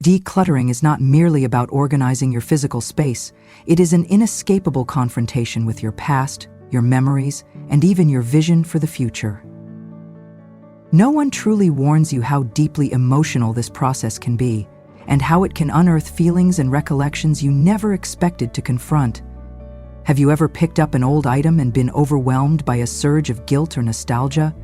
Decluttering is not merely about organizing your physical space, it is an inescapable confrontation with your past, your memories, and even your vision for the future. No one truly warns you how deeply emotional this process can be, and how it can unearth feelings and recollections you never expected to confront. Have you ever picked up an old item and been overwhelmed by a surge of guilt or nostalgia,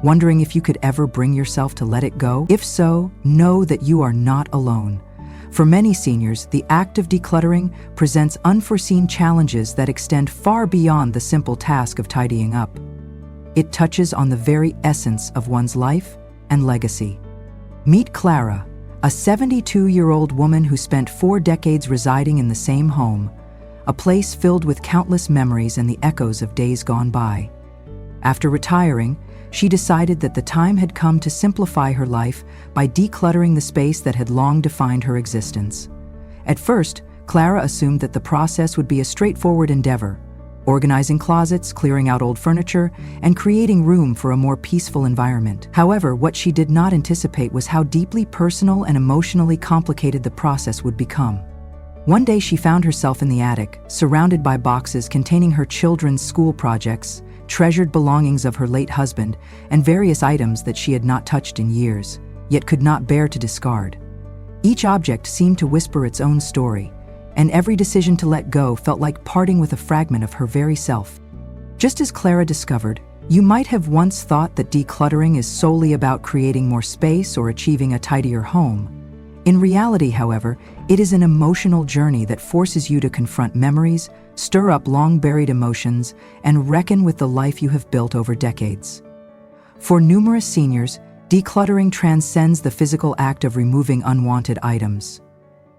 wondering if you could ever bring yourself to let it go? If so, know that you are not alone. For many seniors, the act of decluttering presents unforeseen challenges that extend far beyond the simple task of tidying up. It touches on the very essence of one's life and legacy. Meet Clara, a 72-year-old woman who spent 4 decades residing in the same home, a place filled with countless memories and the echoes of days gone by. After retiring, she decided that the time had come to simplify her life by decluttering the space that had long defined her existence. At first, Clara assumed that the process would be a straightforward endeavor, organizing closets, clearing out old furniture, and creating room for a more peaceful environment. However, what she did not anticipate was how deeply personal and emotionally complicated the process would become. One day she found herself in the attic, surrounded by boxes containing her children's school projects, treasured belongings of her late husband, and various items that she had not touched in years, yet could not bear to discard. Each object seemed to whisper its own story, and every decision to let go felt like parting with a fragment of her very self. Just as Clara discovered, you might have once thought that decluttering is solely about creating more space or achieving a tidier home. In reality, however, it is an emotional journey that forces you to confront memories, stir up long-buried emotions, and reckon with the life you have built over decades. For numerous seniors, decluttering transcends the physical act of removing unwanted items.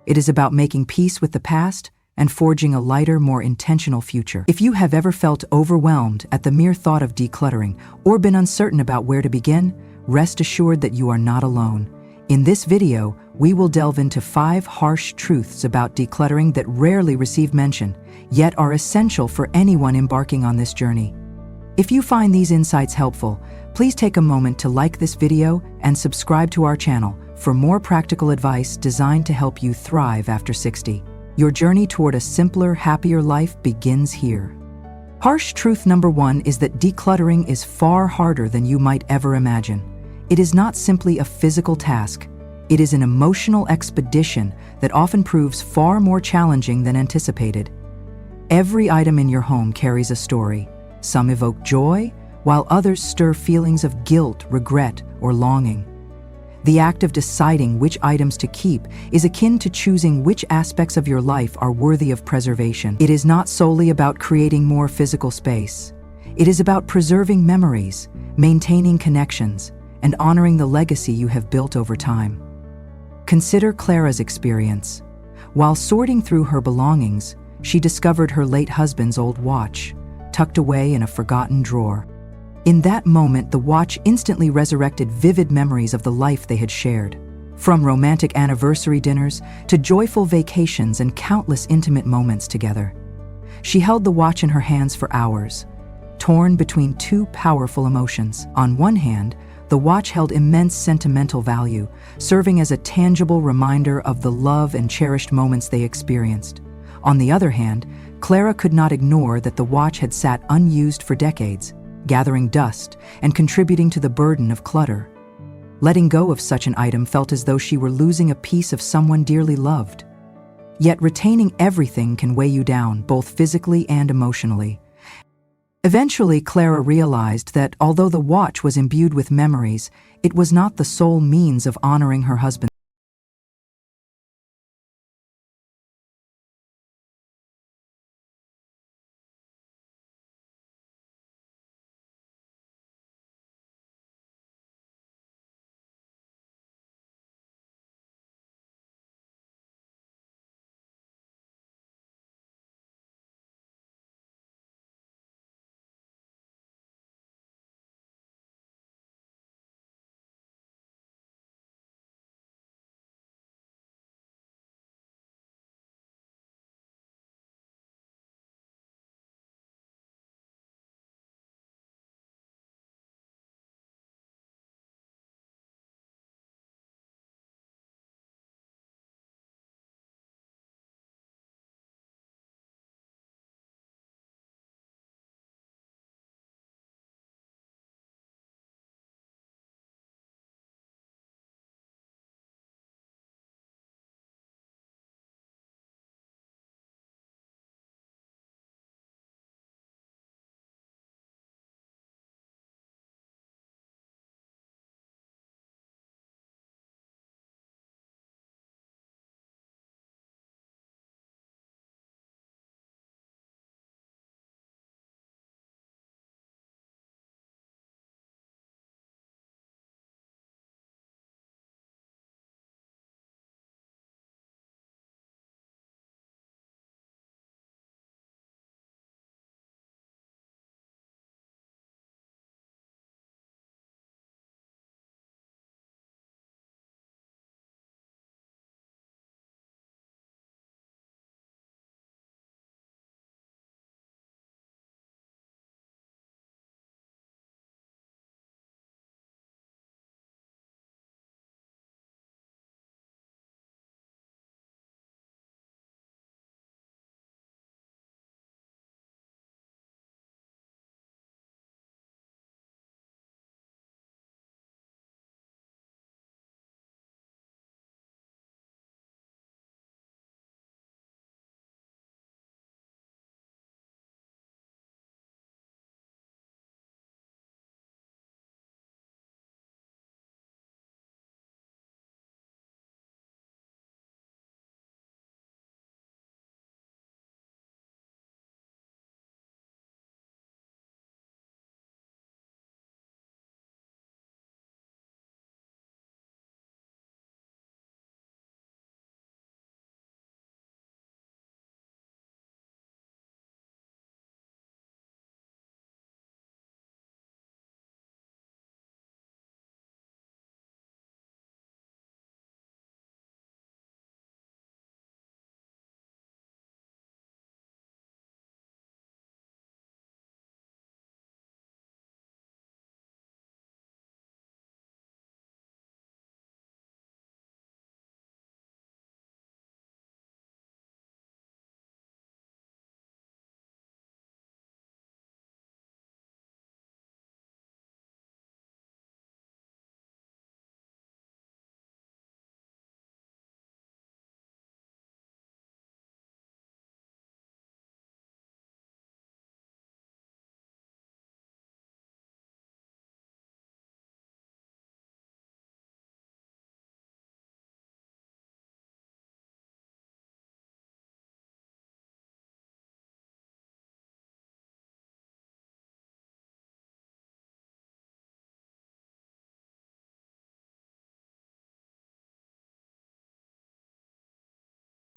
It is about making peace with the past and forging a lighter, more intentional future. If you have ever felt overwhelmed at the mere thought of decluttering or been uncertain about where to begin, rest assured that you are not alone. In this video, we will delve into 5 harsh truths about decluttering that rarely receive mention, yet are essential for anyone embarking on this journey. If you find these insights helpful, please take a moment to like this video and subscribe to our channel for more practical advice designed to help you thrive after 60. Your journey toward a simpler, happier life begins here. Harsh truth number 1 is that decluttering is far harder than you might ever imagine. It is not simply a physical task. It is an emotional expedition that often proves far more challenging than anticipated. Every item in your home carries a story. Some evoke joy, while others stir feelings of guilt, regret, or longing. The act of deciding which items to keep is akin to choosing which aspects of your life are worthy of preservation. It is not solely about creating more physical space. It is about preserving memories, maintaining connections, and honoring the legacy you have built over time. Consider Clara's experience. While sorting through her belongings, she discovered her late husband's old watch, tucked away in a forgotten drawer. In that moment, the watch instantly resurrected vivid memories of the life they had shared. From romantic anniversary dinners to joyful vacations and countless intimate moments together. She held the watch in her hands for hours, torn between 2 powerful emotions. On one hand, the watch held immense sentimental value, serving as a tangible reminder of the love and cherished moments they experienced. On the other hand, Clara could not ignore that the watch had sat unused for decades, gathering dust and contributing to the burden of clutter. Letting go of such an item felt as though she were losing a piece of someone dearly loved. Yet retaining everything can weigh you down, both physically and emotionally. Eventually, Clara realized that although the watch was imbued with memories, it was not the sole means of honoring her husband.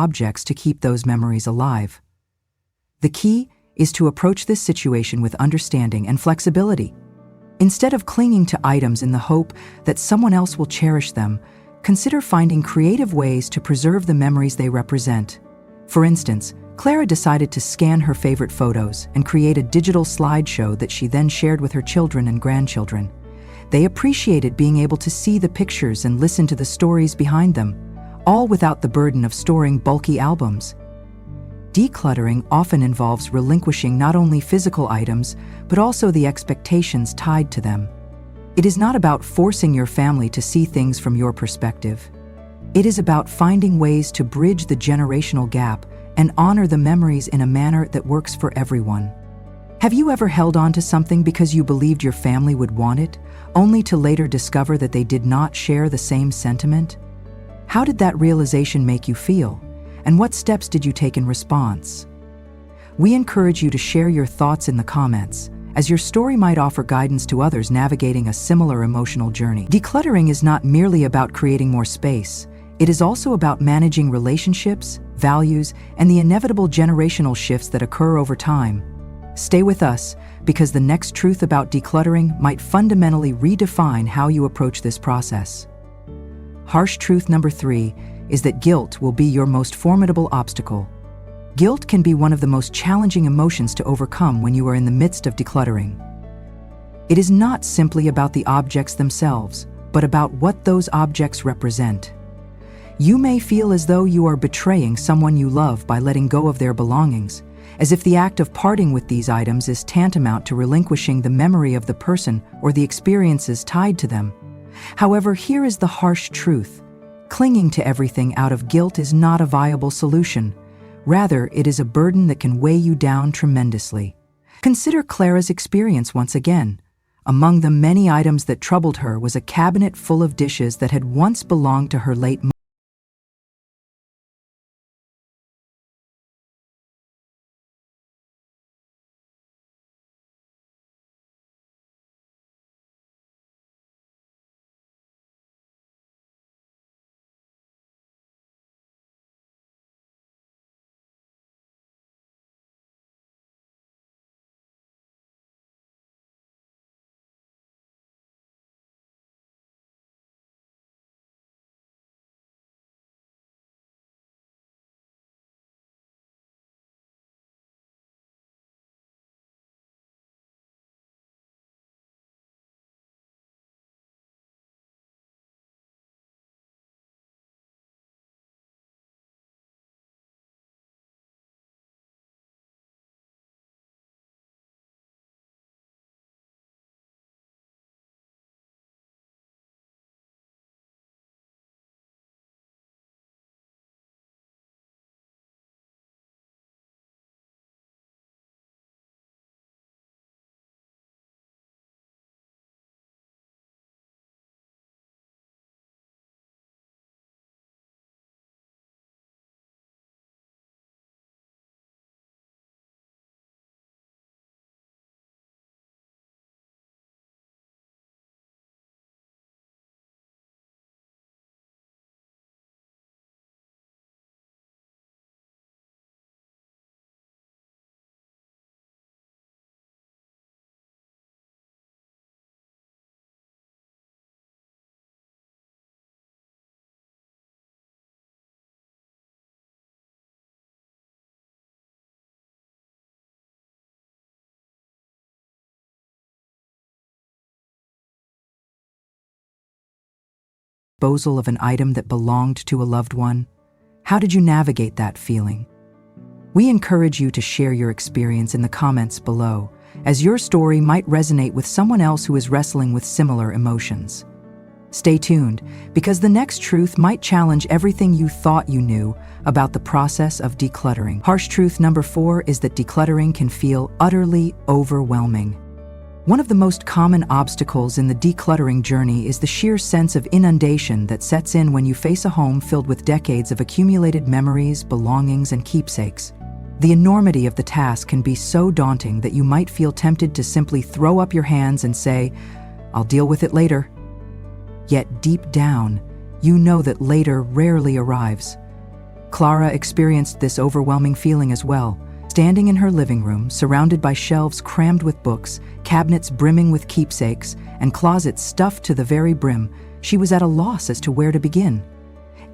objects to keep those memories alive. The key is to approach this situation with understanding and flexibility. Instead of clinging to items in the hope that someone else will cherish them, consider finding creative ways to preserve the memories they represent. For instance, Clara decided to scan her favorite photos and create a digital slideshow that she then shared with her children and grandchildren. They appreciated being able to see the pictures and listen to the stories behind them, all without the burden of storing bulky albums. Decluttering often involves relinquishing not only physical items, but also the expectations tied to them. It is not about forcing your family to see things from your perspective. It is about finding ways to bridge the generational gap and honor the memories in a manner that works for everyone. Have you ever held on to something because you believed your family would want it, only to later discover that they did not share the same sentiment? How did that realization make you feel? And what steps did you take in response? We encourage you to share your thoughts in the comments, as your story might offer guidance to others navigating a similar emotional journey. Decluttering is not merely about creating more space. It is also about managing relationships, values, and the inevitable generational shifts that occur over time. Stay with us, because the next truth about decluttering might fundamentally redefine how you approach this process. Harsh truth number 3 is that guilt will be your most formidable obstacle. Guilt can be one of the most challenging emotions to overcome when you are in the midst of decluttering. It is not simply about the objects themselves, but about what those objects represent. You may feel as though you are betraying someone you love by letting go of their belongings, as if the act of parting with these items is tantamount to relinquishing the memory of the person or the experiences tied to them. However, here is the harsh truth. Clinging to everything out of guilt is not a viable solution. Rather, it is a burden that can weigh you down tremendously. Consider Clara's experience once again. Among the many items that troubled her was a cabinet full of dishes that had once belonged to her late mother. Disposal of an item that belonged to a loved one? How did you navigate that feeling? We encourage you to share your experience in the comments below, as your story might resonate with someone else who is wrestling with similar emotions. Stay tuned, because the next truth might challenge everything you thought you knew about the process of decluttering. Harsh truth number 4 is that decluttering can feel utterly overwhelming. One of the most common obstacles in the decluttering journey is the sheer sense of inundation that sets in when you face a home filled with decades of accumulated memories, belongings, and keepsakes. The enormity of the task can be so daunting that you might feel tempted to simply throw up your hands and say, "I'll deal with it later." Yet deep down, you know that later rarely arrives. Clara experienced this overwhelming feeling as well. Standing in her living room, surrounded by shelves crammed with books, cabinets brimming with keepsakes, and closets stuffed to the very brim, she was at a loss as to where to begin.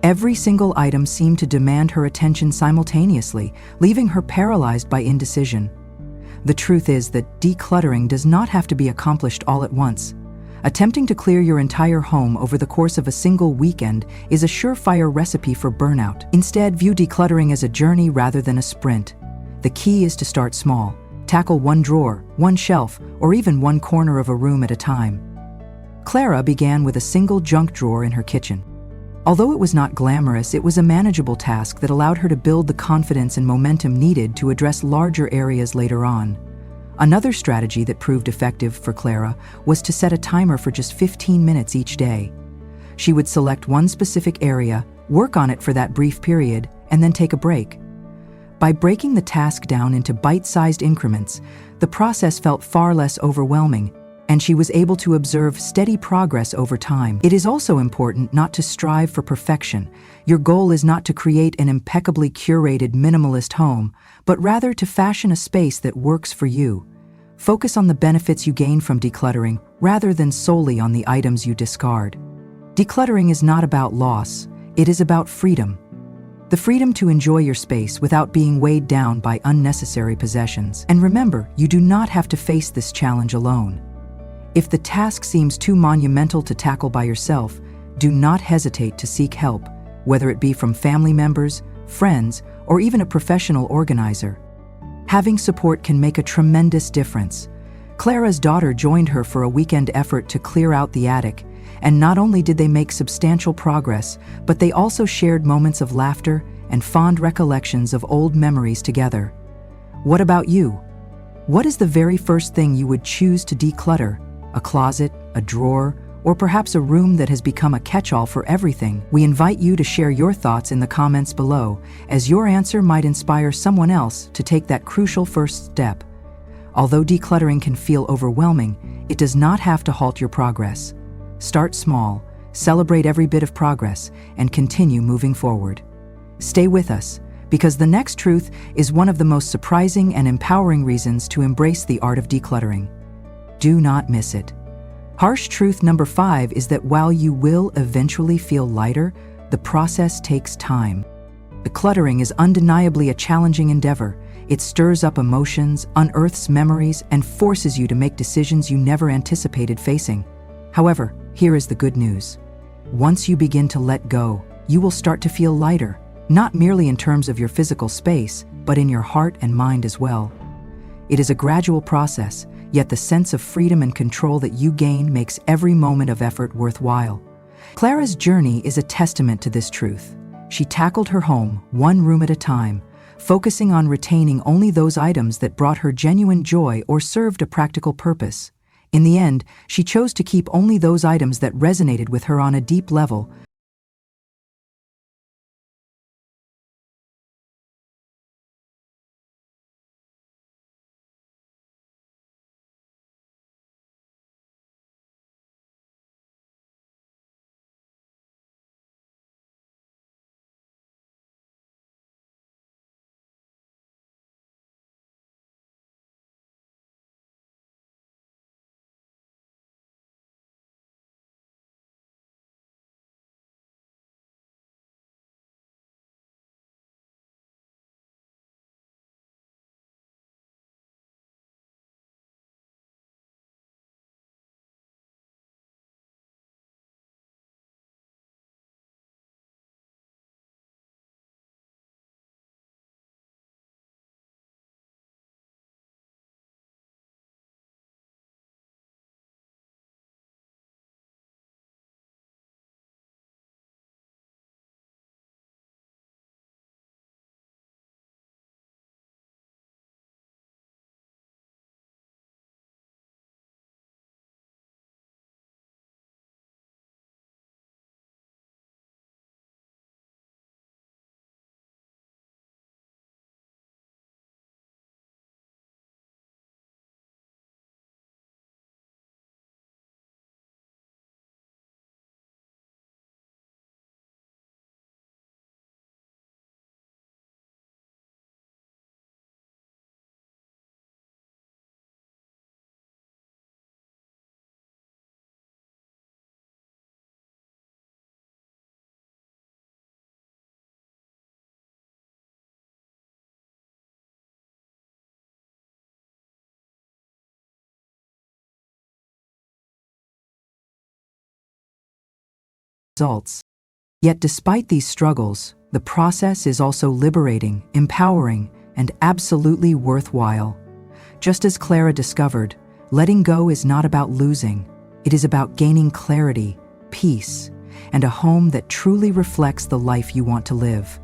Every single item seemed to demand her attention simultaneously, leaving her paralyzed by indecision. The truth is that decluttering does not have to be accomplished all at once. Attempting to clear your entire home over the course of a single weekend is a surefire recipe for burnout. Instead, view decluttering as a journey rather than a sprint. The key is to start small. Tackle one drawer, one shelf, or even one corner of a room at a time. Clara began with a single junk drawer in her kitchen. Although it was not glamorous, it was a manageable task that allowed her to build the confidence and momentum needed to address larger areas later on. Another strategy that proved effective for Clara was to set a timer for just 15 minutes each day. She would select one specific area, work on it for that brief period, and then take a break. By breaking the task down into bite-sized increments, the process felt far less overwhelming, and she was able to observe steady progress over time. It is also important not to strive for perfection. Your goal is not to create an impeccably curated minimalist home, but rather to fashion a space that works for you. Focus on the benefits you gain from decluttering rather than solely on the items you discard. Decluttering is not about loss, it is about freedom. The freedom to enjoy your space without being weighed down by unnecessary possessions. And remember, you do not have to face this challenge alone. If the task seems too monumental to tackle by yourself, do not hesitate to seek help, whether it be from family members, friends, or even a professional organizer. Having support can make a tremendous difference. Clara's daughter joined her for a weekend effort to clear out the attic, and not only did they make substantial progress, but they also shared moments of laughter and fond recollections of old memories together. What about you? What is the very first thing you would choose to declutter? A closet, a drawer, or perhaps a room that has become a catch-all for everything? We invite you to share your thoughts in the comments below, as your answer might inspire someone else to take that crucial first step. Although decluttering can feel overwhelming, it does not have to halt your progress. Start small, celebrate every bit of progress, and continue moving forward. Stay with us, because the next truth is one of the most surprising and empowering reasons to embrace the art of decluttering. Do not miss it. Harsh truth number 5 is that while you will eventually feel lighter, the process takes time. Decluttering is undeniably a challenging endeavor. It stirs up emotions, unearths memories, and forces you to make decisions you never anticipated facing. However, here is the good news. Once you begin to let go, you will start to feel lighter, not merely in terms of your physical space, but in your heart and mind as well. It is a gradual process, yet the sense of freedom and control that you gain makes every moment of effort worthwhile. Clara's journey is a testament to this truth. She tackled her home, one room at a time, focusing on retaining only those items that brought her genuine joy or served a practical purpose. In the end, she chose to keep only those items that resonated with her on a deep level, results. Yet despite these struggles, the process is also liberating, empowering, and absolutely worthwhile. Just as Clara discovered, letting go is not about losing. It is about gaining clarity, peace, and a home that truly reflects the life you want to live.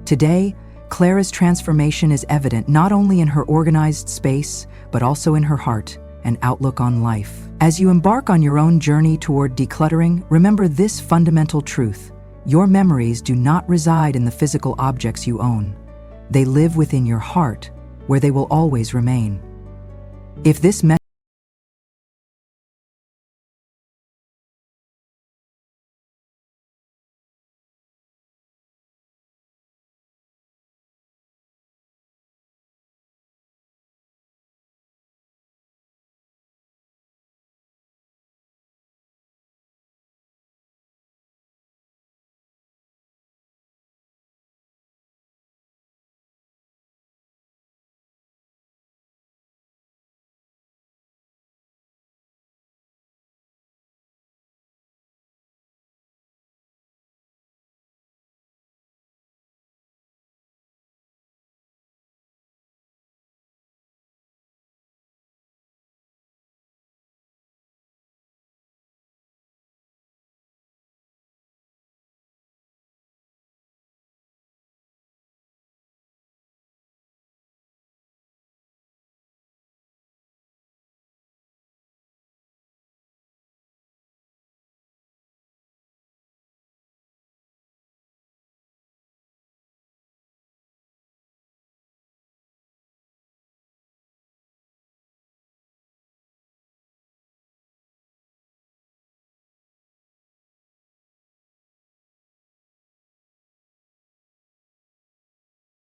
Today, Clara's transformation is evident not only in her organized space, but also in her heart and outlook on life. As you embark on your own journey toward decluttering, remember this fundamental truth: your memories do not reside in the physical objects you own. They live within your heart, where they will always remain. If this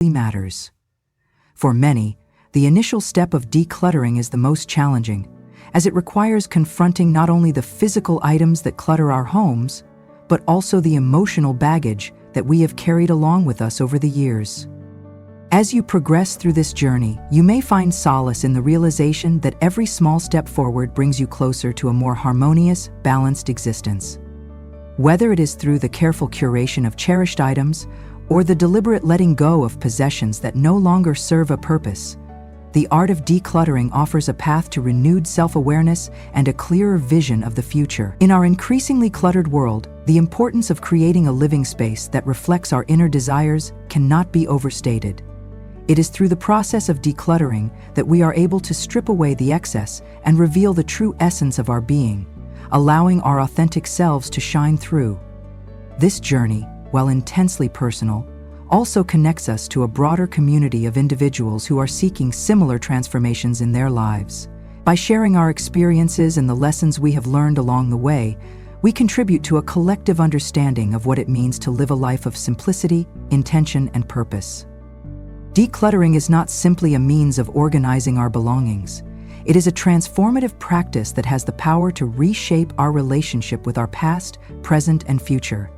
matters. For many, the initial step of decluttering is the most challenging, as it requires confronting not only the physical items that clutter our homes, but also the emotional baggage that we have carried along with us over the years. As you progress through this journey, you may find solace in the realization that every small step forward brings you closer to a more harmonious, balanced existence. Whether it is through the careful curation of cherished items or the deliberate letting go of possessions that no longer serve a purpose, the art of decluttering offers a path to renewed self-awareness and a clearer vision of the future. In our increasingly cluttered world, the importance of creating a living space that reflects our inner desires cannot be overstated. It is through the process of decluttering that we are able to strip away the excess and reveal the true essence of our being, allowing our authentic selves to shine through. This journey, while intensely personal, also connects us to a broader community of individuals who are seeking similar transformations in their lives. By sharing our experiences and the lessons we have learned along the way, we contribute to a collective understanding of what it means to live a life of simplicity, intention, and purpose. Decluttering is not simply a means of organizing our belongings. It is a transformative practice that has the power to reshape our relationship with our past, present, and future.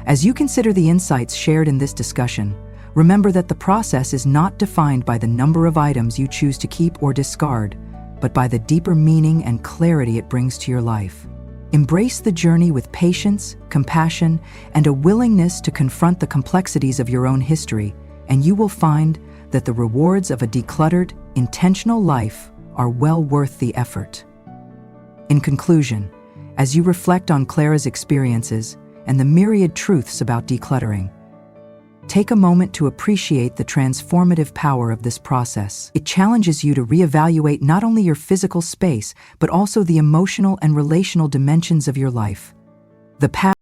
As you consider the insights shared in this discussion, remember that the process is not defined by the number of items you choose to keep or discard, but by the deeper meaning and clarity it brings to your life. Embrace the journey with patience, compassion, and a willingness to confront the complexities of your own history, and you will find that the rewards of a decluttered, intentional life are well worth the effort. In conclusion, as you reflect on Clara's experiences and the myriad truths about decluttering, take a moment to appreciate the transformative power of this process. It challenges you to reevaluate not only your physical space, but also the emotional and relational dimensions of your life. The path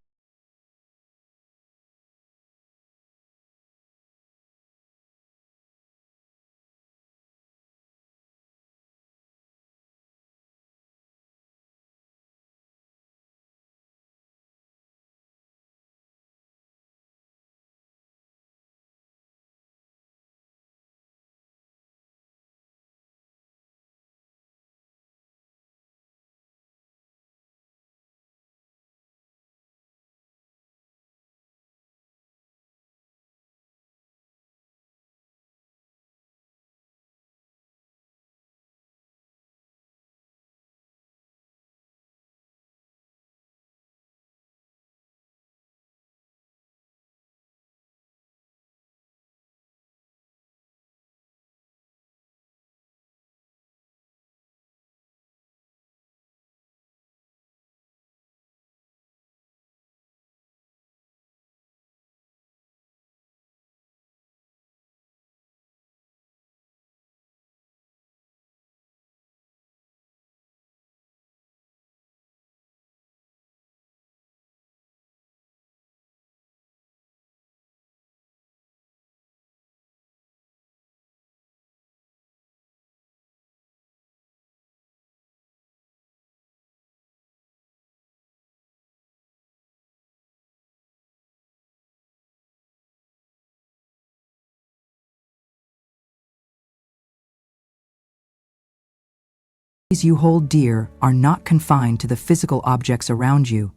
you hold dear are not confined to the physical objects around you.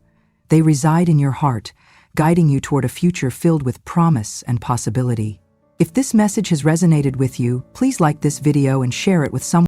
They reside in your heart, guiding you toward a future filled with promise and possibility. If this message has resonated with you, please like this video and share it with someone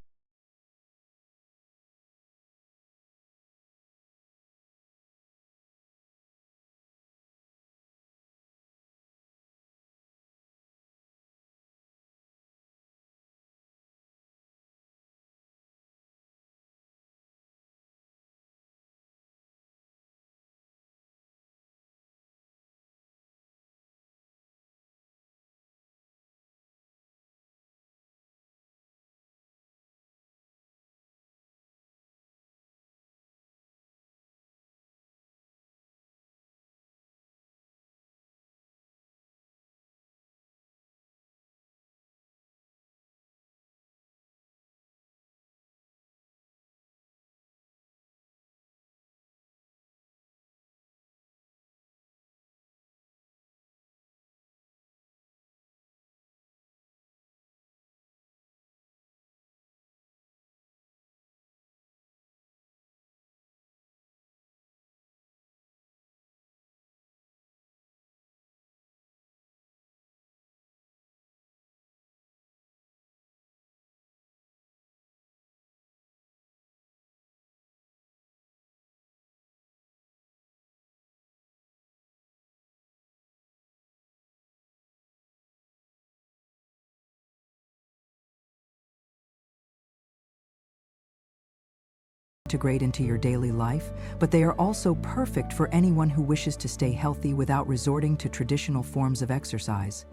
integrate into your daily life, but they are also perfect for anyone who wishes to stay healthy without resorting to traditional forms of exercise.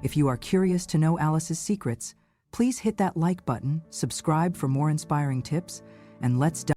If you are curious to know Alice's secrets, please hit that like button, subscribe for more inspiring tips, and let's dive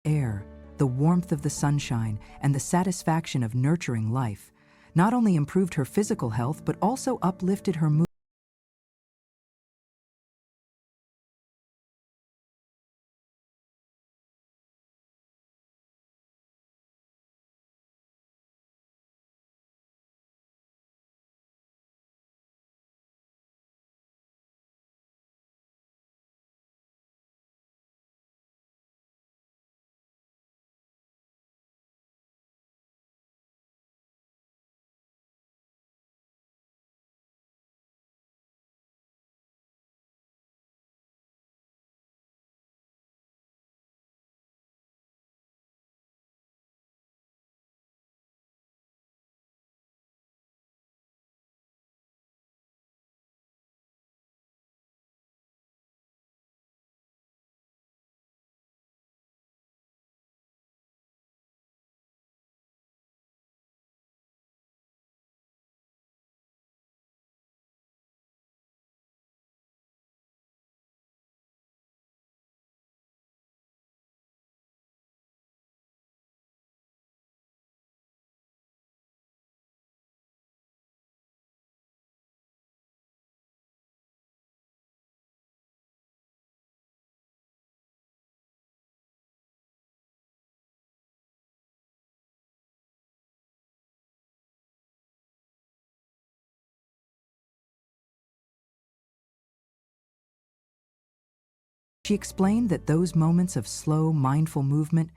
air, the warmth of the sunshine, and the satisfaction of nurturing life, not only improved her physical health but also uplifted her mood. She explained that those moments of slow, mindful movement